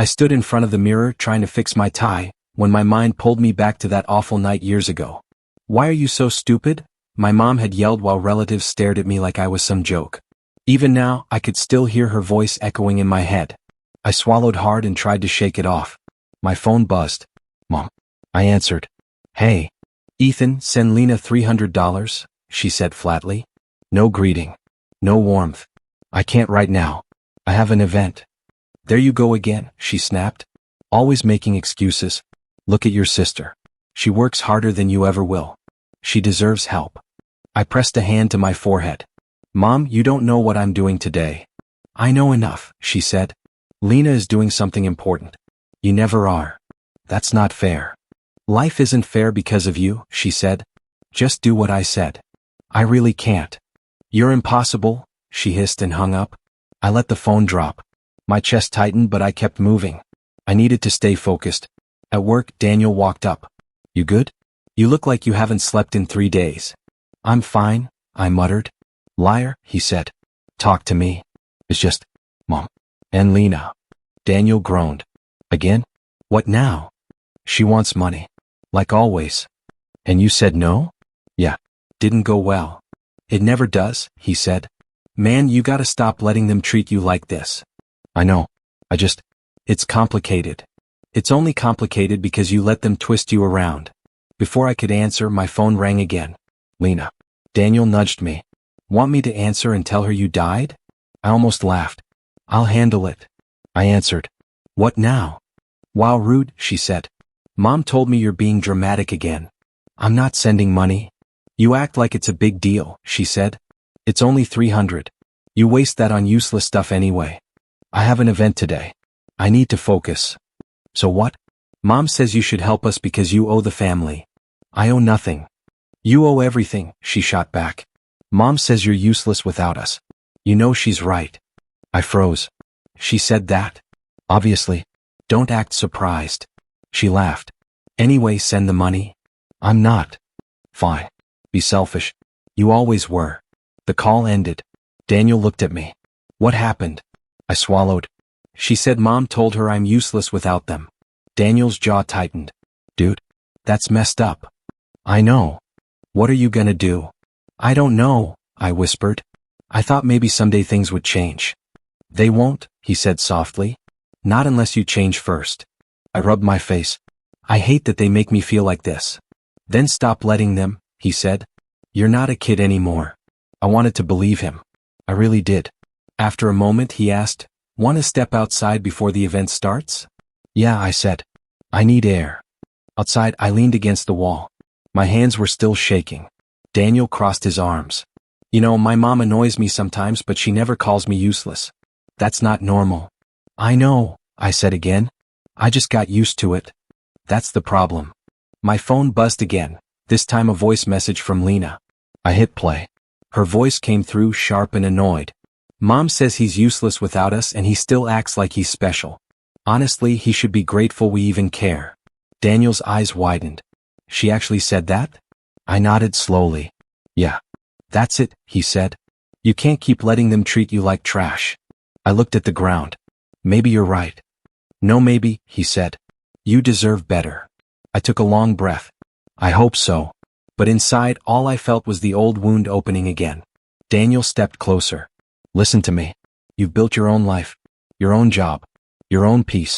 I stood in front of the mirror trying to fix my tie, when my mind pulled me back to that awful night years ago. "Why are you so stupid?" my mom had yelled while relatives stared at me like I was some joke. Even now, I could still hear her voice echoing in my head. I swallowed hard and tried to shake it off. My phone buzzed. "Mom." I answered. "Hey. Ethan, send Lena $300, she said flatly. No greeting. No warmth. "I can't right now. I have an event." "There you go again," she snapped. "Always making excuses. Look at your sister. She works harder than you ever will. She deserves help." I pressed a hand to my forehead. "Mom, you don't know what I'm doing today." "I know enough," she said. "Lena is doing something important. You never are. That's not fair." "Life isn't fair because of you," she said. "Just do what I said." "I really can't." "You're impossible," she hissed and hung up. I let the phone drop. My chest tightened, but I kept moving. I needed to stay focused. At work, Daniel walked up. "You good? You look like you haven't slept in 3 days." "I'm fine," I muttered. "Liar," he said. "Talk to me." "It's just Mom and Lena." Daniel groaned. "Again? What now?" "She wants money. Like always." "And you said no?" "Yeah. Didn't go well." "It never does," he said. "Man, you gotta stop letting them treat you like this." "I know. It's complicated." "It's only complicated because you let them twist you around." Before I could answer, my phone rang again. "Lena." Daniel nudged me. "Want me to answer and tell her you died?" I almost laughed. "I'll handle it." I answered. "What now?" "Wow, rude," she said. "Mom told me you're being dramatic again." "I'm not sending money." "You act like it's a big deal," she said. "It's only 300. You waste that on useless stuff anyway." "I have an event today. I need to focus." "So what?" "Mom says you should help us because you owe the family." "I owe nothing." "You owe everything," she shot back. "Mom says you're useless without us." "You know she's right." I froze. "She said that?" "Obviously." "Don't act surprised." She laughed. "Anyway, send the money." "I'm not." "Fine. Be selfish. You always were." The call ended. Daniel looked at me. "What happened?" I swallowed. "She said Mom told her I'm useless without them." Daniel's jaw tightened. "Dude, that's messed up." "I know." "What are you gonna do?" "I don't know," I whispered. I thought maybe someday things would change. "They won't," he said softly. "Not unless you change first." I rubbed my face. "I hate that they make me feel like this." "Then stop letting them," he said. "You're not a kid anymore." I wanted to believe him. I really did. After a moment he asked, "Want to step outside before the event starts?" "Yeah," I said. "I need air." Outside, I leaned against the wall. My hands were still shaking. Daniel crossed his arms. "You know, my mom annoys me sometimes, but she never calls me useless. That's not normal." "I know," I said again. "I just got used to it." "That's the problem." My phone buzzed again, this time a voice message from Lena. I hit play. Her voice came through sharp and annoyed. "Mom says he's useless without us and he still acts like he's special. Honestly, he should be grateful we even care." Daniel's eyes widened. "She actually said that?" I nodded slowly. "Yeah. That's it," he said. "You can't keep letting them treat you like trash." I looked at the ground. "Maybe you're right." "No maybe," he said. "You deserve better." I took a long breath. "I hope so." But inside, all I felt was the old wound opening again. Daniel stepped closer. "Listen to me. You've built your own life, your own job, your own peace.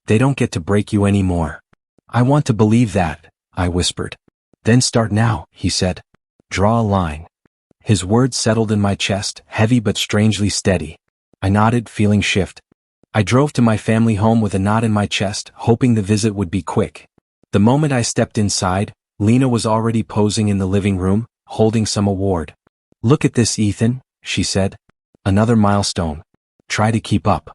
They don't get to break you anymore." "I want to believe that," I whispered. "Then start now," he said. "Draw a line." His words settled in my chest, heavy but strangely steady. I nodded, feeling shift. I drove to my family home with a knot in my chest, hoping the visit would be quick. The moment I stepped inside, Lena was already posing in the living room, holding some award. "Look at this, Ethan," she said. "Another milestone. Try to keep up."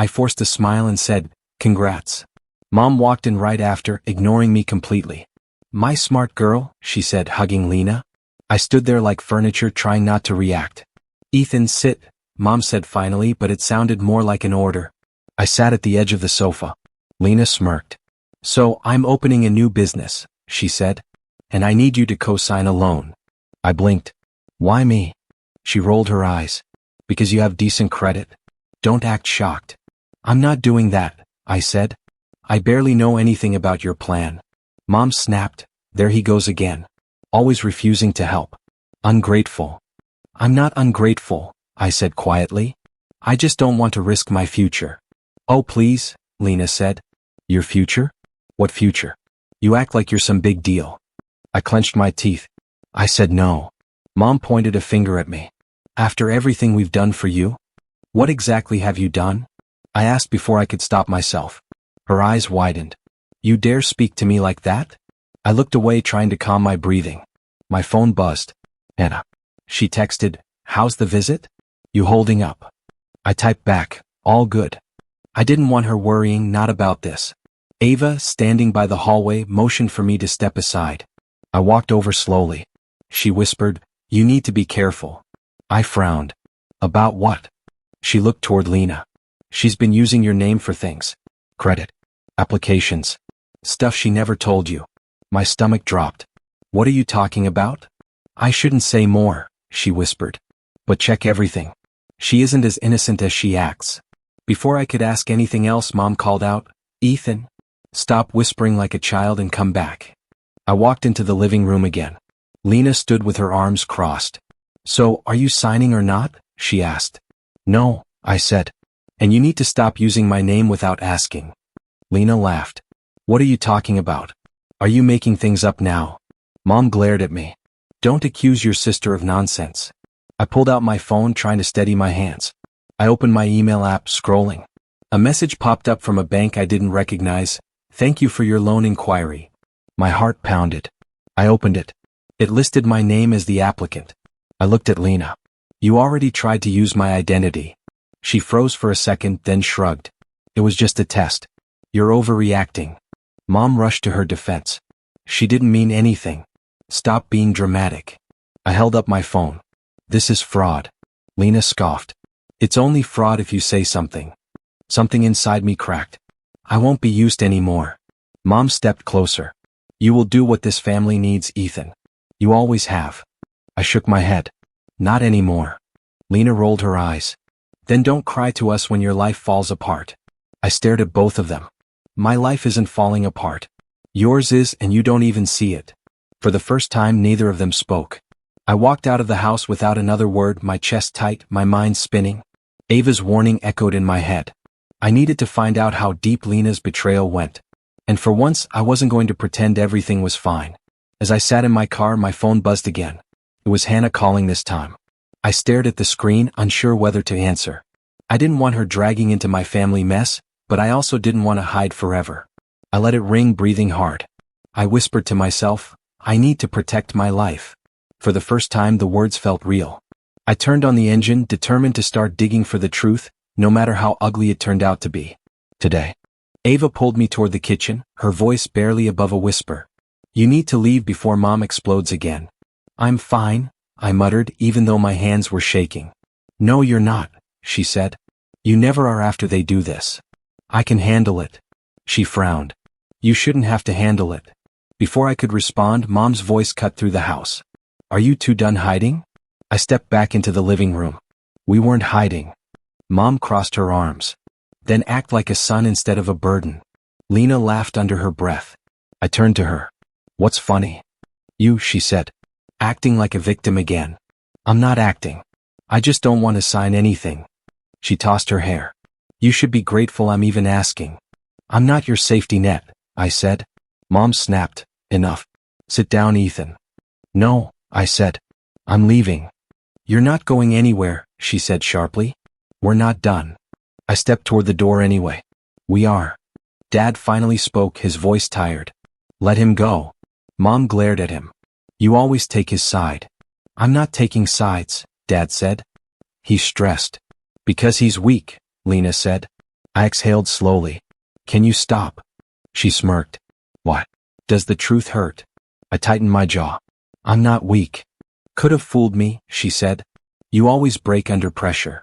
I forced a smile and said, "Congrats." Mom walked in right after, ignoring me completely. "My smart girl," she said, hugging Lena. I stood there like furniture, trying not to react. "Ethan, sit," Mom said finally, but it sounded more like an order. I sat at the edge of the sofa. Lena smirked. "So, I'm opening a new business," she said. "And I need you to co-sign a loan." I blinked. "Why me?" She rolled her eyes. "Because you have decent credit." "Don't act shocked." "I'm not doing that," I said. I barely know anything about your plan. Mom snapped. There he goes again. Always refusing to help. Ungrateful. I'm not ungrateful, I said quietly. I just don't want to risk my future. Oh please, Lena said. Your future? What future? You act like you're some big deal. I clenched my teeth. I said no. Mom pointed a finger at me. After everything we've done for you? What exactly have you done? I asked before I could stop myself. Her eyes widened. You dare speak to me like that? I looked away trying to calm my breathing. My phone buzzed. Anna. She texted, how's the visit? You holding up? I typed back, all good. I didn't want her worrying, not about this. Ava, standing by the hallway, motioned for me to step aside. I walked over slowly. She whispered, you need to be careful. I frowned. About what? She looked toward Lena. She's been using your name for things. Credit. Applications. Stuff she never told you. My stomach dropped. What are you talking about? I shouldn't say more, she whispered. But check everything. She isn't as innocent as she acts. Before I could ask anything else, Mom called out, Ethan, stop whispering like a child and come back. I walked into the living room again. Lena stood with her arms crossed. So, are you signing or not? She asked. No, I said. And you need to stop using my name without asking. Lena laughed. What are you talking about? Are you making things up now? Mom glared at me. Don't accuse your sister of nonsense. I pulled out my phone trying to steady my hands. I opened my email app, scrolling. A message popped up from a bank I didn't recognize. Thank you for your loan inquiry. My heart pounded. I opened it. It listed my name as the applicant. I looked at Lena. You already tried to use my identity. She froze for a second, then shrugged. It was just a test. You're overreacting. Mom rushed to her defense. She didn't mean anything. Stop being dramatic. I held up my phone. This is fraud. Lena scoffed. It's only fraud if you say something. Something inside me cracked. I won't be used anymore. Mom stepped closer. You will do what this family needs, Ethan. You always have. I shook my head. Not anymore. Lena rolled her eyes. Then don't cry to us when your life falls apart. I stared at both of them. My life isn't falling apart. Yours is, and you don't even see it. For the first time, neither of them spoke. I walked out of the house without another word, my chest tight, my mind spinning. Ava's warning echoed in my head. I needed to find out how deep Lena's betrayal went. And for once, I wasn't going to pretend everything was fine. As I sat in my car, my phone buzzed again. It was Hannah calling this time. I stared at the screen, unsure whether to answer. I didn't want her dragging into my family mess, but I also didn't want to hide forever. I let it ring, breathing hard. I whispered to myself, I need to protect my life. For the first time, the words felt real. I turned on the engine, determined to start digging for the truth, no matter how ugly it turned out to be. Today. Ava pulled me toward the kitchen, her voice barely above a whisper. You need to leave before Mom explodes again. I'm fine, I muttered, even though my hands were shaking. No, you're not, she said. You never are after they do this. I can handle it. She frowned. You shouldn't have to handle it. Before I could respond, Mom's voice cut through the house. Are you two done hiding? I stepped back into the living room. We weren't hiding. Mom crossed her arms. Then act like a son instead of a burden. Lena laughed under her breath. I turned to her. What's funny? You, she said. Acting like a victim again. I'm not acting. I just don't want to sign anything. She tossed her hair. You should be grateful I'm even asking. I'm not your safety net, I said. Mom snapped. Enough. Sit down, Ethan. No, I said. I'm leaving. You're not going anywhere, she said sharply. We're not done. I stepped toward the door anyway. We are. Dad finally spoke, his voice tired. Let him go. Mom glared at him. You always take his side. I'm not taking sides, Dad said. He's stressed. Because he's weak, Lena said. I exhaled slowly. Can you stop? She smirked. What? Does the truth hurt? I tightened my jaw. I'm not weak. Could have fooled me, she said. You always break under pressure.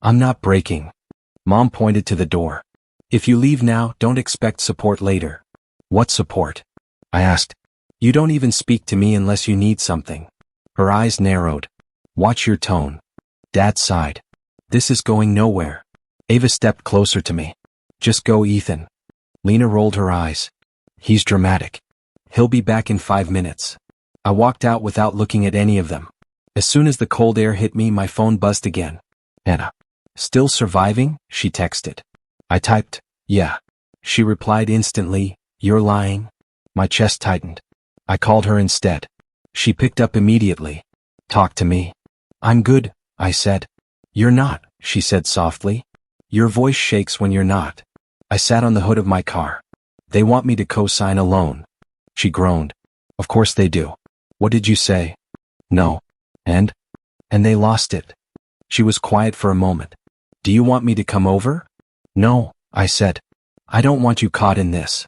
I'm not breaking. Mom pointed to the door. If you leave now, don't expect support later. What support? I asked. You don't even speak to me unless you need something. Her eyes narrowed. Watch your tone. Dad sighed. This is going nowhere. Ava stepped closer to me. Just go, Ethan. Lena rolled her eyes. He's dramatic. He'll be back in 5 minutes. I walked out without looking at any of them. As soon as the cold air hit me, my phone buzzed again. Hannah. Still surviving? She texted. I typed, yeah. She replied instantly, you're lying. My chest tightened. I called her instead. She picked up immediately. Talk to me. I'm good, I said. You're not, she said softly. Your voice shakes when you're not. I sat on the hood of my car. They want me to co-sign a loan. She groaned. Of course they do. What did you say? No. And they lost it. She was quiet for a moment. Do you want me to come over? No, I said. I don't want you caught in this.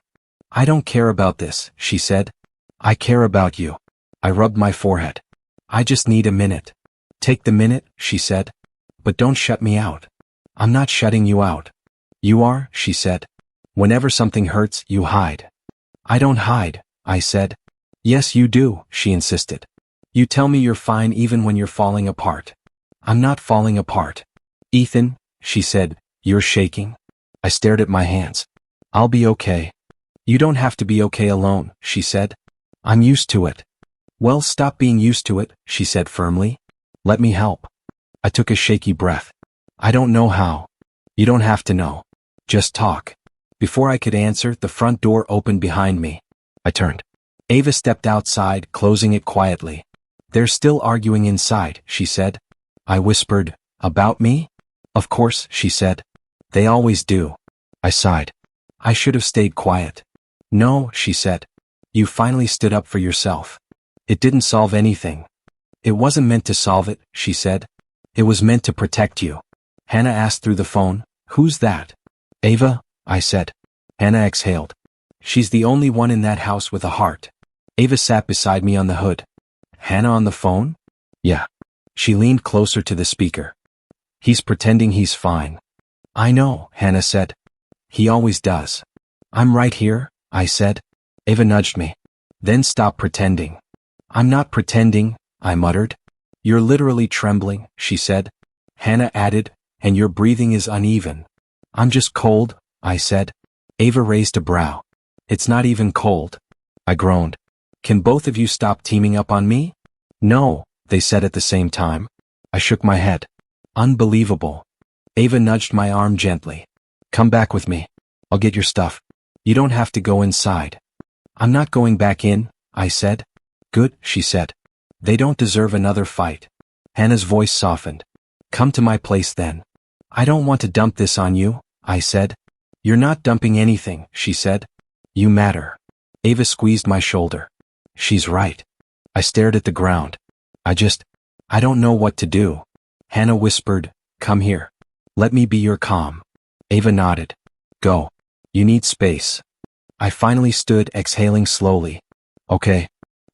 I don't care about this, she said. I care about you. I rubbed my forehead. I just need a minute. Take the minute, she said. But don't shut me out. I'm not shutting you out. You are, she said. Whenever something hurts, you hide. I don't hide, I said. Yes, you do, she insisted. You tell me you're fine even when you're falling apart. I'm not falling apart. Ethan, she said, you're shaking. I stared at my hands. I'll be okay. You don't have to be okay alone, she said. I'm used to it. Well, stop being used to it, she said firmly. Let me help. I took a shaky breath. I don't know how. You don't have to know. Just talk. Before I could answer, the front door opened behind me. I turned. Ava stepped outside, closing it quietly. They're still arguing inside, she said. I whispered, about me? Of course, she said. They always do. I sighed. I should have stayed quiet. No, she said. You finally stood up for yourself. It didn't solve anything. It wasn't meant to solve it, she said. It was meant to protect you. Hannah asked through the phone, who's that? Ava, I said. Hannah exhaled. She's the only one in that house with a heart. Ava sat beside me on the hood. Hannah on the phone? Yeah. She leaned closer to the speaker. He's pretending he's fine. I know, Hannah said. He always does. I'm right here, I said. Ava nudged me. Then stop pretending. I'm not pretending, I muttered. You're literally trembling, she said. Hannah added, and your breathing is uneven. I'm just cold, I said. Ava raised a brow. It's not even cold. I groaned. Can both of you stop teaming up on me? No, they said at the same time. I shook my head. Unbelievable. Ava nudged my arm gently. Come back with me. I'll get your stuff. You don't have to go inside. I'm not going back in, I said. Good, she said. They don't deserve another fight. Hannah's voice softened. Come to my place then. I don't want to dump this on you, I said. You're not dumping anything, she said. You matter. Ava squeezed my shoulder. She's right. I stared at the ground. I don't know what to do. Hannah whispered, come here. Let me be your calm. Ava nodded. Go. You need space. I finally stood, exhaling slowly. Okay.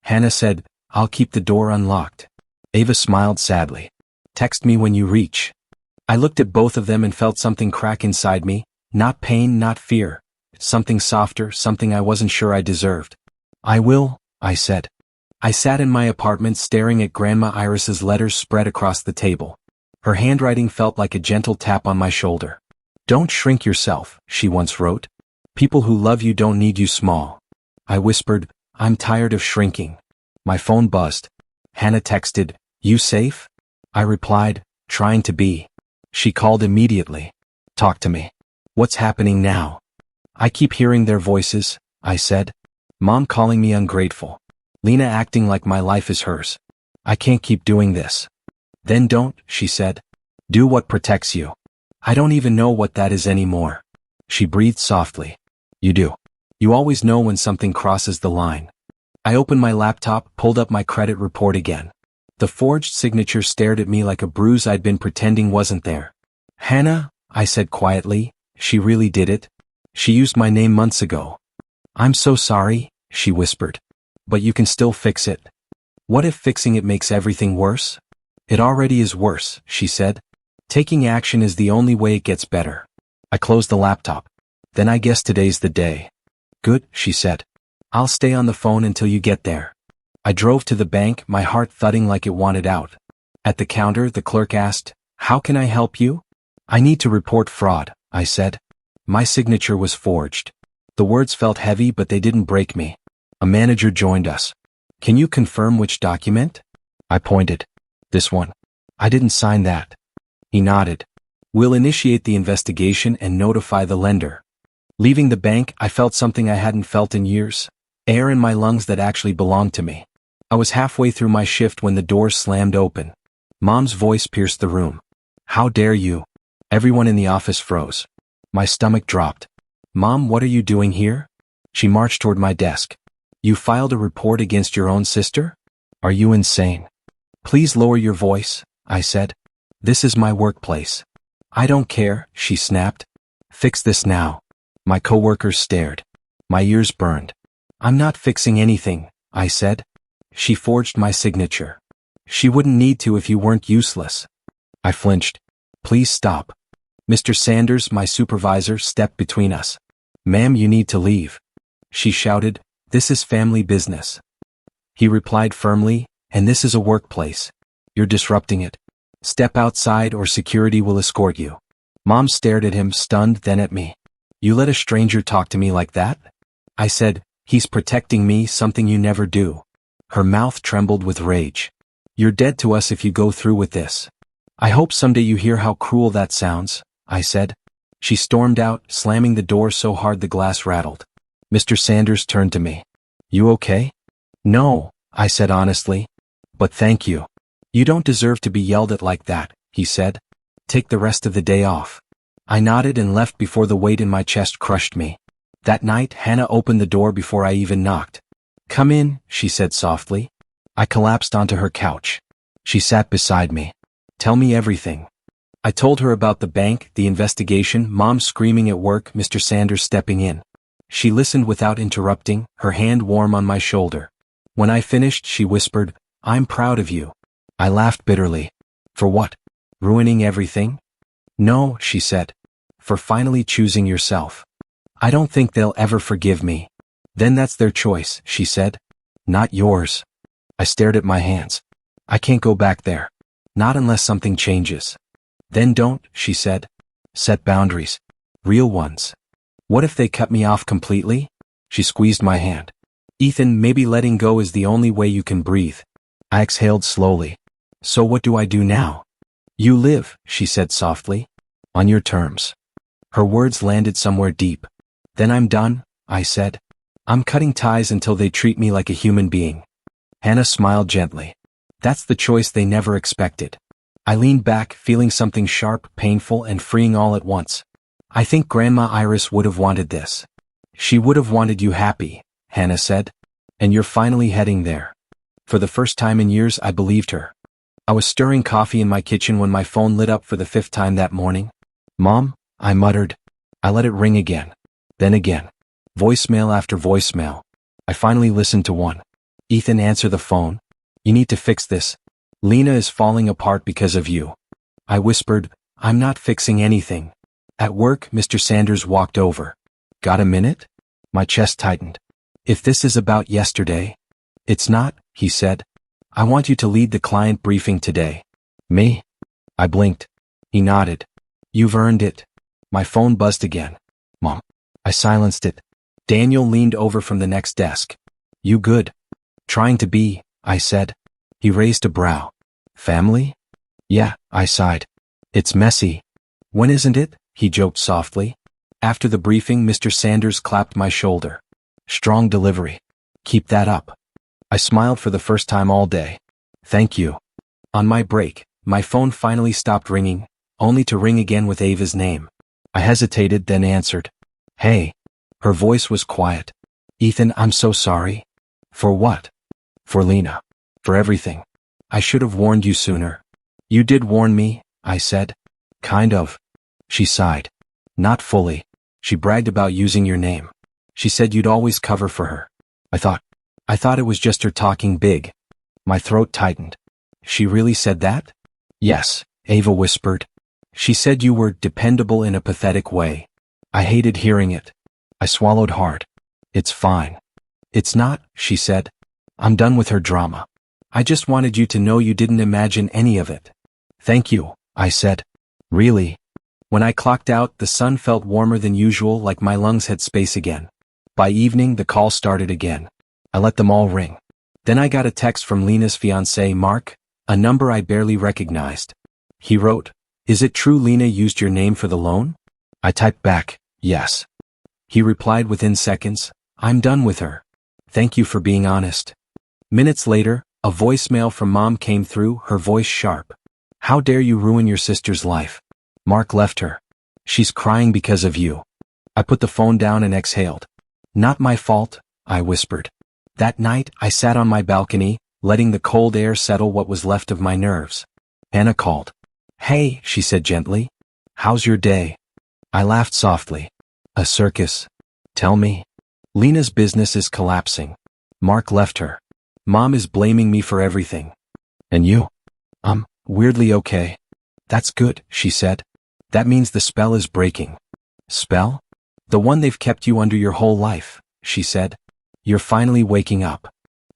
Hannah said, I'll keep the door unlocked. Ava smiled sadly. Text me when you reach. I looked at both of them and felt something crack inside me, not pain, not fear. Something softer, something I wasn't sure I deserved. I will, I said. I sat in my apartment staring at Grandma Iris's letters spread across the table. Her handwriting felt like a gentle tap on my shoulder. Don't shrink yourself, she once wrote. People who love you don't need you small. I whispered, I'm tired of shrinking. My phone buzzed. Hannah texted, you safe? I replied, trying to be. She called immediately. Talk to me. What's happening now? I keep hearing their voices, I said. Mom calling me ungrateful. Lena acting like my life is hers. I can't keep doing this. Then don't, she said. Do what protects you. I don't even know what that is anymore. She breathed softly. You do. You always know when something crosses the line. I opened my laptop, pulled up my credit report again. The forged signature stared at me like a bruise I'd been pretending wasn't there. Hannah, I said quietly, she really did it. She used my name months ago. I'm so sorry, she whispered. But you can still fix it. What if fixing it makes everything worse? It already is worse, she said. Taking action is the only way it gets better. I closed the laptop. Then I guess today's the day. Good, she said. I'll stay on the phone until you get there. I drove to the bank, my heart thudding like it wanted out. At the counter, the clerk asked, how can I help you? I need to report fraud, I said. My signature was forged. The words felt heavy, but they didn't break me. A manager joined us. Can you confirm which document? I pointed. This one. I didn't sign that. He nodded. We'll initiate the investigation and notify the lender. Leaving the bank, I felt something I hadn't felt in years. Air in my lungs that actually belonged to me. I was halfway through my shift when the doors slammed open. Mom's voice pierced the room. How dare you? Everyone in the office froze. My stomach dropped. Mom, what are you doing here? She marched toward my desk. You filed a report against your own sister? Are you insane? Please lower your voice, I said. This is my workplace. I don't care, she snapped. Fix this now. My coworkers stared. My ears burned. I'm not fixing anything, I said. She forged my signature. She wouldn't need to if you weren't useless. I flinched. Please stop. Mr. Sanders, my supervisor, stepped between us. Ma'am, you need to leave. She shouted, this is family business. He replied firmly, and this is a workplace. You're disrupting it. Step outside or security will escort you. Mom stared at him, stunned, then at me. You let a stranger talk to me like that? I said, he's protecting me, something you never do. Her mouth trembled with rage. You're dead to us if you go through with this. I hope someday you hear how cruel that sounds, I said. She stormed out, slamming the door so hard the glass rattled. Mr. Sanders turned to me. You okay? No, I said honestly. But thank you. You don't deserve to be yelled at like that, he said. Take the rest of the day off. I nodded and left before the weight in my chest crushed me. That night, Hannah opened the door before I even knocked. Come in, she said softly. I collapsed onto her couch. She sat beside me. Tell me everything. I told her about the bank, the investigation, Mom screaming at work, Mr. Sanders stepping in. She listened without interrupting, her hand warm on my shoulder. When I finished, she whispered, I'm proud of you. I laughed bitterly. For what? Ruining everything? No, she said. For finally choosing yourself. I don't think they'll ever forgive me. Then that's their choice, she said. Not yours. I stared at my hands. I can't go back there. Not unless something changes. Then don't, she said. Set boundaries. Real ones. What if they cut me off completely? She squeezed my hand. Ethan, maybe letting go is the only way you can breathe. I exhaled slowly. So what do I do now? You live, she said softly. On your terms. Her words landed somewhere deep. Then I'm done, I said. I'm cutting ties until they treat me like a human being. Hannah smiled gently. That's the choice they never expected. I leaned back, feeling something sharp, painful, and freeing all at once. I think Grandma Iris would have wanted this. She would have wanted you happy, Hannah said. And you're finally heading there. For the first time in years, I believed her. I was stirring coffee in my kitchen when my phone lit up for the 5th time that morning. Mom, I muttered. I let it ring again. Then again. Voicemail after voicemail. I finally listened to one. Ethan, answer the phone. You need to fix this. Lena is falling apart because of you. I whispered, I'm not fixing anything. At work, Mr. Sanders walked over. Got a minute? My chest tightened. If this is about yesterday. It's not, he said. I want you to lead the client briefing today. Me? I blinked. He nodded. You've earned it. My phone buzzed again. Mom. I silenced it. Daniel leaned over from the next desk. You good? Trying to be, I said. He raised a brow. Family? Yeah, I sighed. It's messy. When isn't it? He joked softly. After the briefing, Mr. Sanders clapped my shoulder. Strong delivery. Keep that up. I smiled for the first time all day. Thank you. On my break, my phone finally stopped ringing, only to ring again with Ava's name. I hesitated, then answered. Hey. Her voice was quiet. Ethan, I'm so sorry. For what? For Lena. For everything. I should have warned you sooner. You did warn me, I said. Kind of. She sighed. Not fully. She bragged about using your name. She said you'd always cover for her. I thought it was just her talking big. My throat tightened. She really said that? Yes, Ava whispered. She said you were dependable in a pathetic way. I hated hearing it. I swallowed hard. It's fine. It's not, she said. I'm done with her drama. I just wanted you to know you didn't imagine any of it. Thank you, I said. Really? When I clocked out, the sun felt warmer than usual, like my lungs had space again. By evening, the call started again. I let them all ring. Then I got a text from Lena's fiancé, Mark, a number I barely recognized. He wrote, "Is it true Lena used your name for the loan?" I typed back, "Yes." He replied within seconds, "I'm done with her. Thank you for being honest." Minutes later, a voicemail from Mom came through, her voice sharp. "How dare you ruin your sister's life? Mark left her. She's crying because of you." I put the phone down and exhaled. "Not my fault," I whispered. That night, I sat on my balcony, letting the cold air settle what was left of my nerves. Hannah called. "Hey," she said gently. "How's your day?" I laughed softly. "A circus. Tell me." "Lena's business is collapsing. Mark left her. Mom is blaming me for everything." "And you?" Weirdly okay." "That's good," she said. "That means the spell is breaking." "Spell?" "The one they've kept you under your whole life," she said. "You're finally waking up."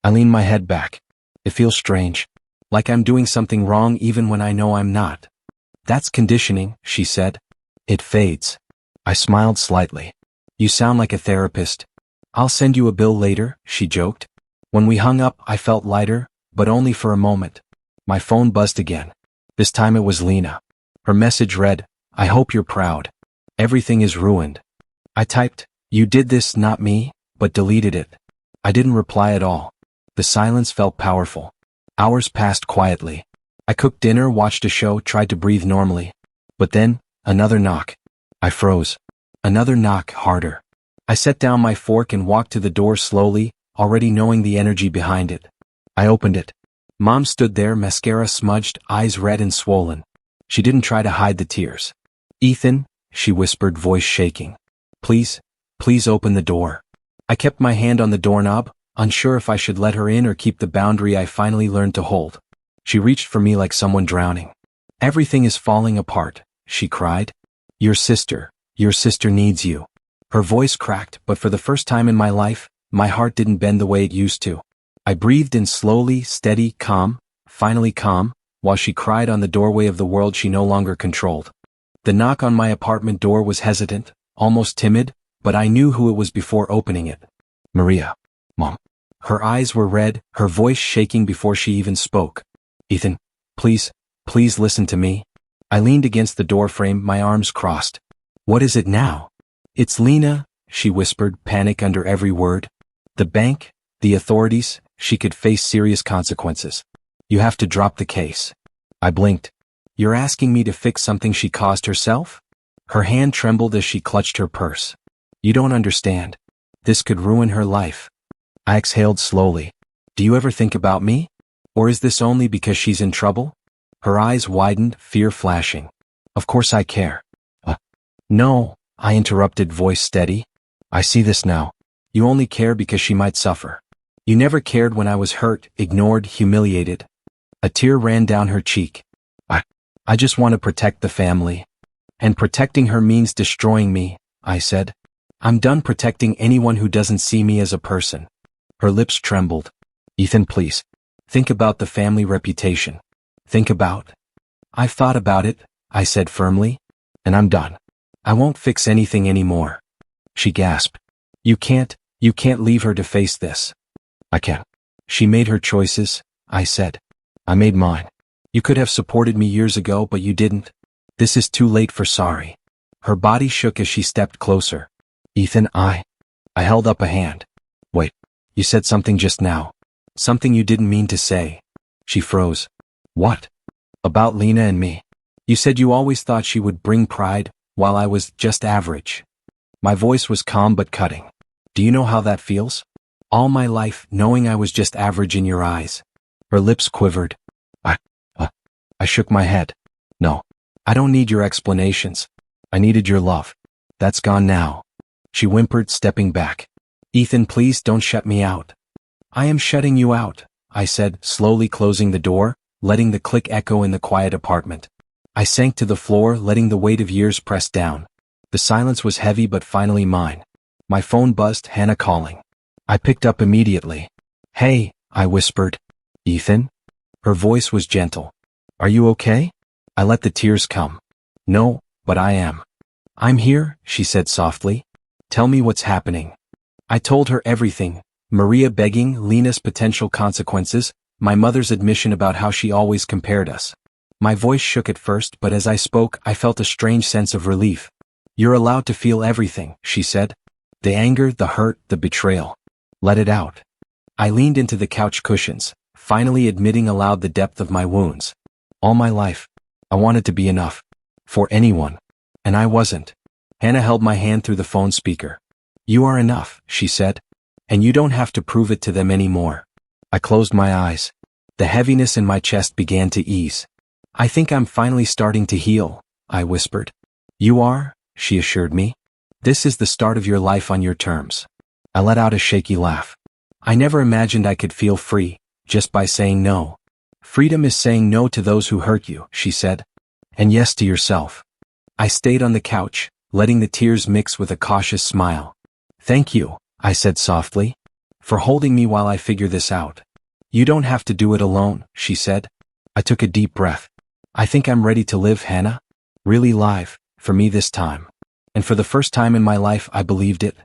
I lean my head back. It feels strange. Like I'm doing something wrong even when I know I'm not. "That's conditioning," she said. "It fades." I smiled slightly. "You sound like a therapist." "I'll send you a bill later," she joked. When we hung up, I felt lighter, but only for a moment. My phone buzzed again. This time it was Lena. Her message read, "I hope you're proud. Everything is ruined." I typed, "You did this, not me," but deleted it. I didn't reply at all. The silence felt powerful. Hours passed quietly. I cooked dinner, watched a show, tried to breathe normally. But then, another knock. I froze. Another knock, harder. I set down my fork and walked to the door slowly, already knowing the energy behind it. I opened it. Mom stood there, mascara smudged, eyes red and swollen. She didn't try to hide the tears. "Ethan," she whispered, voice shaking. Please open the door." I kept my hand on the doorknob, unsure if I should let her in or keep the boundary I finally learned to hold. She reached for me like someone drowning. "Everything is falling apart," she cried. Your sister needs you." Her voice cracked, but for the first time in my life, my heart didn't bend the way it used to. I breathed in slowly, steady, calm, finally calm, while she cried on the doorway of the world she no longer controlled. The knock on my apartment door was hesitant, almost timid, but I knew who it was before opening it. "Maria." "Mom." Her eyes were red, her voice shaking before she even spoke. "Ethan, please listen to me." I leaned against the doorframe, my arms crossed. "What is it now?" "It's Lena," she whispered, panic under every word. "The bank, the authorities, she could face serious consequences. You have to drop the case." I blinked. "You're asking me to fix something she caused herself?" Her hand trembled as she clutched her purse. "You don't understand. This could ruin her life." I exhaled slowly. "Do you ever think about me? Or is this only because she's in trouble?" Her eyes widened, fear flashing. "Of course I care." No," I interrupted, voice steady. "I see this now. You only care because she might suffer. You never cared when I was hurt, ignored, humiliated." A tear ran down her cheek. I just want to protect the family." "And protecting her means destroying me," I said. "I'm done protecting anyone who doesn't see me as a person." Her lips trembled. "Ethan, please. Think about the family reputation. Think about." "I've thought about it," I said firmly. "And I'm done. I won't fix anything anymore." She gasped. You can't leave her to face this." "I can." "She made her choices," I said. "I made mine. You could have supported me years ago, but you didn't. This is too late for sorry." Her body shook as she stepped closer. "Ethan, I held up a hand. "Wait, you said something just now. Something you didn't mean to say." She froze. "What?" "About Lena and me. You said you always thought she would bring pride, while I was just average." My voice was calm but cutting. "Do you know how that feels? All my life, knowing I was just average in your eyes." Her lips quivered. I shook my head. "No, I don't need your explanations. I needed your love. That's gone now." She whimpered, stepping back. "Ethan, please don't shut me out." "I am shutting you out," I said, slowly closing the door, letting the click echo in the quiet apartment. I sank to the floor, letting the weight of years press down. The silence was heavy but finally mine. My phone buzzed, Hannah calling. I picked up immediately. "Hey," I whispered. "Ethan?" Her voice was gentle. "Are you okay?" I let the tears come. "No, but I am. I'm here, she said softly. Tell me what's happening. I told her everything, Maria begging, Lena's potential consequences, my mother's admission about how she always compared us. My voice shook at first, but as I spoke, I felt a strange sense of relief. You're allowed to feel everything, she said. The anger, the hurt, the betrayal. Let it out. I leaned into the couch cushions, finally admitting aloud the depth of my wounds. All my life, I wanted to be enough. For anyone. And I wasn't. Hannah held my hand through the phone speaker. You are enough, she said. And you don't have to prove it to them anymore. I closed my eyes. The heaviness in my chest began to ease. I think I'm finally starting to heal, I whispered. You are, she assured me. This is the start of your life on your terms. I let out a shaky laugh. I never imagined I could feel free, just by saying no. Freedom is saying no to those who hurt you, she said. And yes to yourself. I stayed on the couch, letting the tears mix with a cautious smile. Thank you, I said softly, for holding me while I figure this out. You don't have to do it alone, she said. I took a deep breath. I think I'm ready to live, Hannah. Really live, for me this time. And for the first time in my life, I believed it.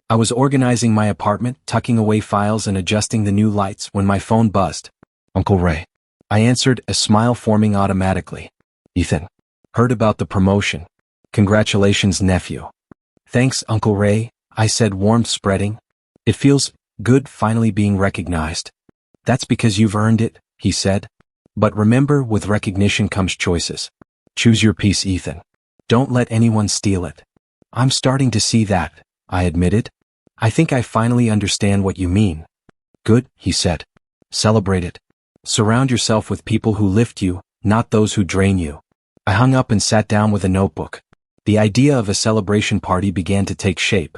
I was organizing my apartment, tucking away files and adjusting the new lights when my phone buzzed. Uncle Ray. I answered, a smile forming automatically. Ethan. Heard about the promotion. Congratulations, nephew. Thanks, Uncle Ray, I said, warmth spreading. It feels good finally being recognized. That's because you've earned it, he said. But remember, with recognition comes choices. Choose your peace, Ethan. Don't let anyone steal it. I'm starting to see that, I admitted. I think I finally understand what you mean. Good, he said. Celebrate it. Surround yourself with people who lift you, not those who drain you. I hung up and sat down with a notebook. The idea of a celebration party began to take shape.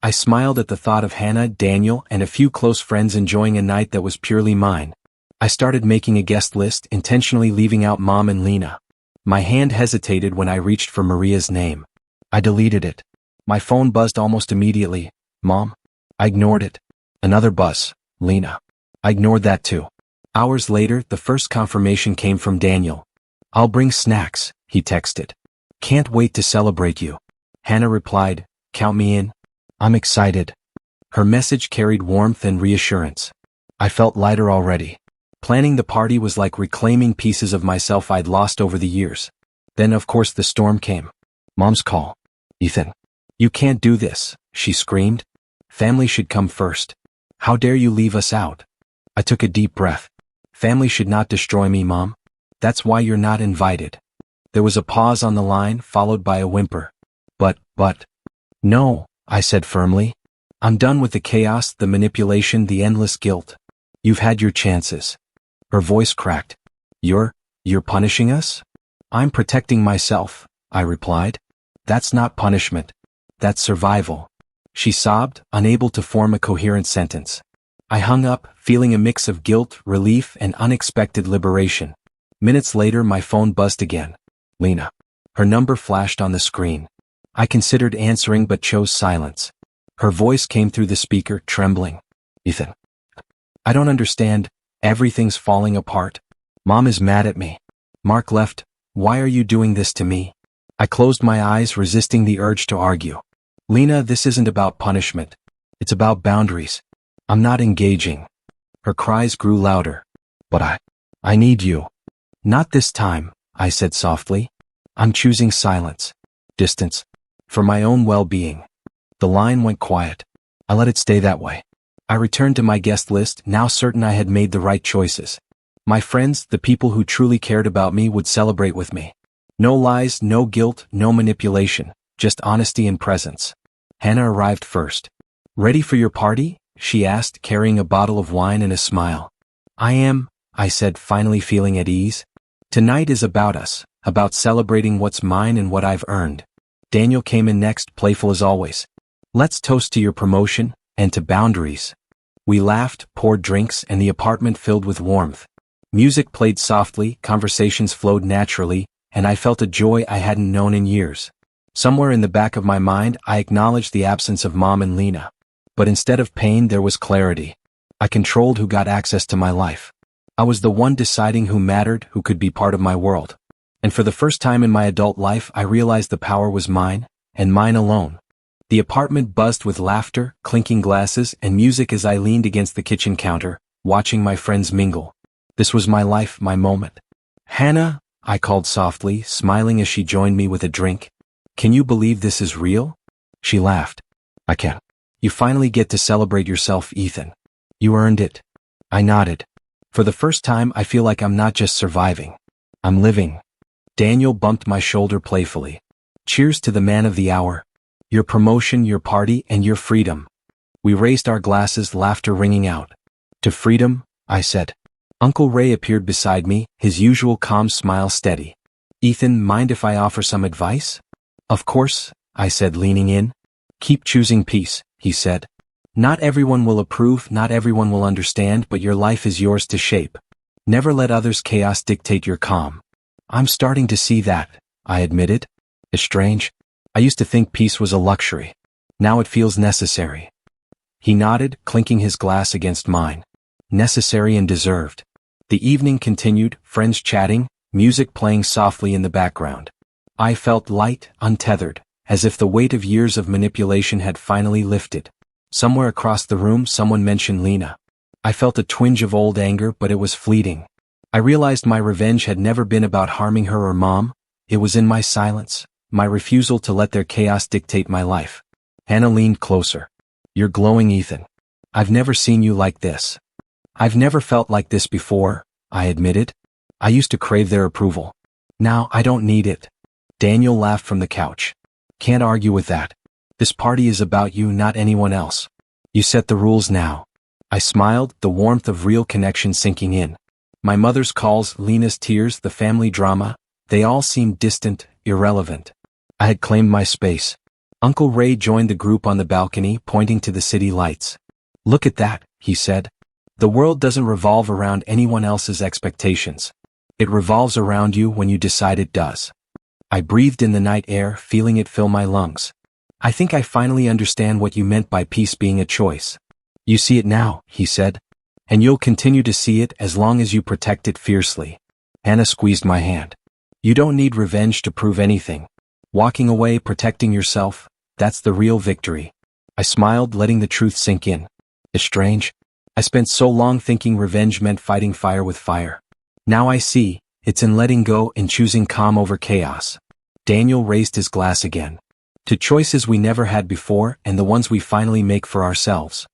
I smiled at the thought of Hannah, Daniel, and a few close friends enjoying a night that was purely mine. I started making a guest list, intentionally leaving out Mom and Lena. My hand hesitated when I reached for Maria's name. I deleted it. My phone buzzed almost immediately. Mom? I ignored it. Another buzz. Lena. I ignored that too. Hours later, the first confirmation came from Daniel. I'll bring snacks, he texted. Can't wait to celebrate you. Hannah replied, count me in. I'm excited. Her message carried warmth and reassurance. I felt lighter already. Planning the party was like reclaiming pieces of myself I'd lost over the years. Then of course the storm came. Mom's call. Ethan. You can't do this, she screamed. Family should come first. How dare you leave us out? I took a deep breath. Family should not destroy me, Mom. That's why you're not invited. There was a pause on the line, followed by a whimper. But. No, I said firmly. I'm done with the chaos, the manipulation, the endless guilt. You've had your chances. Her voice cracked. You're punishing us? I'm protecting myself, I replied. That's not punishment. That's survival. She sobbed, unable to form a coherent sentence. I hung up, feeling a mix of guilt, relief, and unexpected liberation. Minutes later, my phone buzzed again. Lena. Her number flashed on the screen. I considered answering but chose silence. Her voice came through the speaker, trembling. Ethan. I don't understand. Everything's falling apart. Mom is mad at me. Mark left. Why are you doing this to me? I closed my eyes, resisting the urge to argue. Lena, this isn't about punishment. It's about boundaries. I'm not engaging. Her cries grew louder. But I need you. Not this time, I said softly. I'm choosing silence. Distance. For my own well-being. The line went quiet. I let it stay that way. I returned to my guest list, now certain I had made the right choices. My friends, the people who truly cared about me, would celebrate with me. No lies, no guilt, no manipulation, just honesty and presence. Hannah arrived first. Ready for your party? She asked, carrying a bottle of wine and a smile. I am, I said, finally feeling at ease. Tonight is about us, about celebrating what's mine and what I've earned. Daniel came in next, playful as always. Let's toast to your promotion, and to boundaries. We laughed, poured drinks, and the apartment filled with warmth. Music played softly, conversations flowed naturally, and I felt a joy I hadn't known in years. Somewhere in the back of my mind, I acknowledged the absence of Mom and Lena. But instead of pain, there was clarity. I controlled who got access to my life. I was the one deciding who mattered, who could be part of my world. And for the first time in my adult life I realized the power was mine, and mine alone. The apartment buzzed with laughter, clinking glasses, and music as I leaned against the kitchen counter, watching my friends mingle. This was my life, my moment. "Hannah," I called softly, smiling as she joined me with a drink. "Can you believe this is real?" She laughed. "I can." "You finally get to celebrate yourself, Ethan. You earned it." I nodded. "For the first time I feel like I'm not just surviving. I'm living." Daniel bumped my shoulder playfully. "Cheers to the man of the hour. Your promotion, your party, and your freedom." We raised our glasses, laughter ringing out. "To freedom," I said. Uncle Ray appeared beside me, his usual calm smile steady. "Ethan, mind if I offer some advice?" "Of course," I said, leaning in. "Keep choosing peace," he said. "Not everyone will approve, not everyone will understand, but your life is yours to shape. Never let others' chaos dictate your calm." "I'm starting to see that," I admitted. "It's strange. I used to think peace was a luxury. Now it feels necessary." He nodded, clinking his glass against mine. Necessary and deserved. The evening continued, friends chatting, music playing softly in the background. I felt light, untethered, as if the weight of years of manipulation had finally lifted. Somewhere across the room someone mentioned Lena. I felt a twinge of old anger, but it was fleeting. I realized my revenge had never been about harming her or Mom. It was in my silence, my refusal to let their chaos dictate my life. Hannah leaned closer. "You're glowing, Ethan. I've never seen you like this." "I've never felt like this before," I admitted. I used to crave their approval. Now I don't need it. Daniel laughed from the couch. "Can't argue with that. This party is about you, not anyone else. You set the rules now." I smiled, the warmth of real connection sinking in. My mother's calls, Lena's tears, the family drama, they all seemed distant, irrelevant. I had claimed my space. Uncle Ray joined the group on the balcony, pointing to the city lights. "Look at that," he said. "The world doesn't revolve around anyone else's expectations. It revolves around you when you decide it does." I breathed in the night air, feeling it fill my lungs. "I think I finally understand what you meant by peace being a choice." "You see it now," he said. "And you'll continue to see it as long as you protect it fiercely." Hannah squeezed my hand. "You don't need revenge to prove anything. Walking away, protecting yourself, that's the real victory." I smiled, letting the truth sink in. It's strange. I spent so long thinking revenge meant fighting fire with fire. Now I see, it's in letting go and choosing calm over chaos. Daniel raised his glass again. "To choices we never had before and the ones we finally make for ourselves."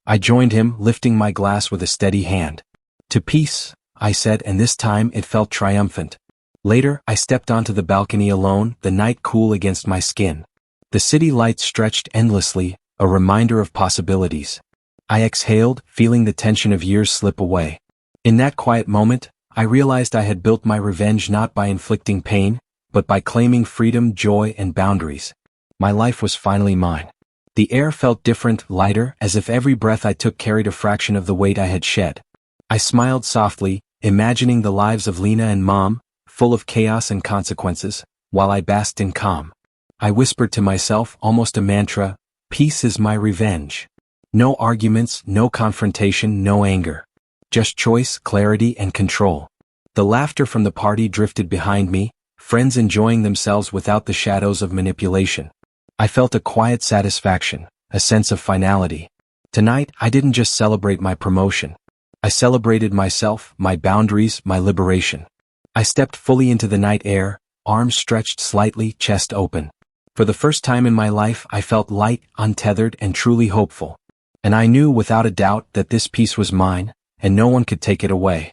I joined him, lifting my glass with a steady hand. "To peace," I said, and this time it felt triumphant. Later, I stepped onto the balcony alone, the night cool against my skin. The city lights stretched endlessly, a reminder of possibilities. I exhaled, feeling the tension of years slip away. In that quiet moment, I realized I had built my revenge not by inflicting pain, but by claiming freedom, joy, and boundaries. My life was finally mine. The air felt different, lighter, as if every breath I took carried a fraction of the weight I had shed. I smiled softly, imagining the lives of Lena and Mom, full of chaos and consequences, while I basked in calm. I whispered to myself, almost a mantra, "Peace is my revenge." No arguments, no confrontation, no anger. Just choice, clarity, and control. The laughter from the party drifted behind me, friends enjoying themselves without the shadows of manipulation. I felt a quiet satisfaction, a sense of finality. Tonight, I didn't just celebrate my promotion. I celebrated myself, my boundaries, my liberation. I stepped fully into the night air, arms stretched slightly, chest open. For the first time in my life, I felt light, untethered, and truly hopeful. And I knew without a doubt that this peace was mine, and no one could take it away.